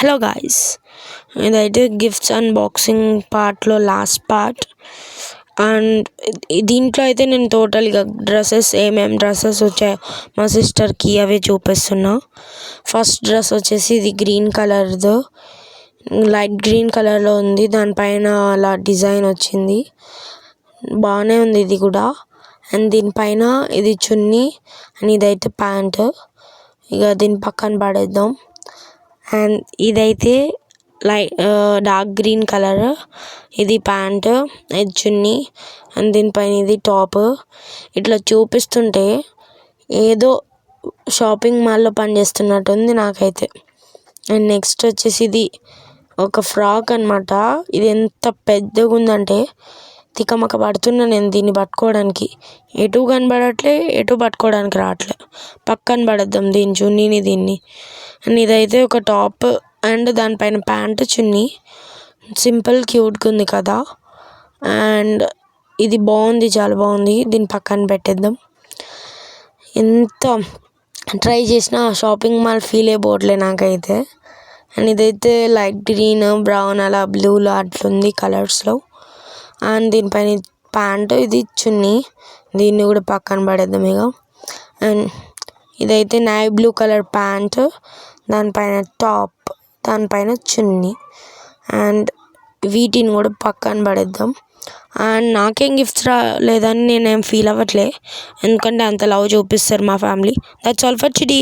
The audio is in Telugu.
హలో గాయ్స్, ఇదైతే గిఫ్ట్స్ అన్బాక్సింగ్ పార్ట్లో లాస్ట్ పార్ట్. అండ్ దీంట్లో అయితే నేను టోటల్గా ఏమేమి డ్రెస్సెస్ వచ్చాయో మా సిస్టర్కి అవి చూపిస్తున్నా. ఫస్ట్ డ్రెస్ వచ్చేసి ఇది గ్రీన్ కలర్ది, లైట్ గ్రీన్ కలర్లో ఉంది. దానిపైన అలా డిజైన్ వచ్చింది, బాగానే ఉంది ఇది కూడా. అండ్ దీనిపైన ఇది చున్నీ అండ్ ఇదైతే ప్యాంట్. ఇక దీని పక్కన పడేద్దాం. అండ్ ఇదైతే డార్క్ గ్రీన్ కలర్, ఇది ప్యాంట్, ఇది చున్నీ అండ్ దీనిపైన ఇది టాప్. ఇట్లా చూపిస్తుంటే ఏదో షాపింగ్ మాల్లో పనిచేస్తున్నట్టుంది నాకైతే. అండ్ నెక్స్ట్ వచ్చేసి ఇది ఒక ఫ్రాక్ అనమాట. ఇది ఎంత పెద్దగా ఉందంటే తికమక పడుతున్నా నేను దీన్ని పట్టుకోవడానికి. ఎటు కనబడట్లే, ఎటు పట్టుకోవడానికి రావట్లే. పక్కన పడేద్దాం దీని చున్నీని, దీన్ని. అండ్ ఇదైతే ఒక టాప్ అండ్ దానిపైన ప్యాంటు, చున్నీ. సింపుల్ క్యూట్గా ఉంది కదా. అండ్ ఇది బాగుంది, చాలా బాగుంది. దీన్ని పక్కన పెట్టేద్దాం. ఎంత ట్రై చేసినా షాపింగ్ మాల్ ఫీల్ అయిపోవట్లే నాకైతే. అండ్ ఇదైతే లైట్ గ్రీన్, బ్రౌన్, అలా బ్లూలో అట్లుంది కలర్స్లో. అండ్ దీనిపైన ప్యాంటు, ఇది చున్నీ. దీన్ని కూడా పక్కన పడేద్దాం ఇక. అండ్ ఇదైతే నేవీ బ్లూ కలర్ ప్యాంటు, దానిపైన టాప్, దానిపైన చున్నీ. అండ్ వీటిని కూడా పక్కన పడేద్దాం. అండ్ నాకేం గిఫ్ట్స్ రాలేదని నేనేం ఫీల్ అవ్వట్లే, ఎందుకంటే అంత లవ్ చూపిస్తారు మా family. That's all for today.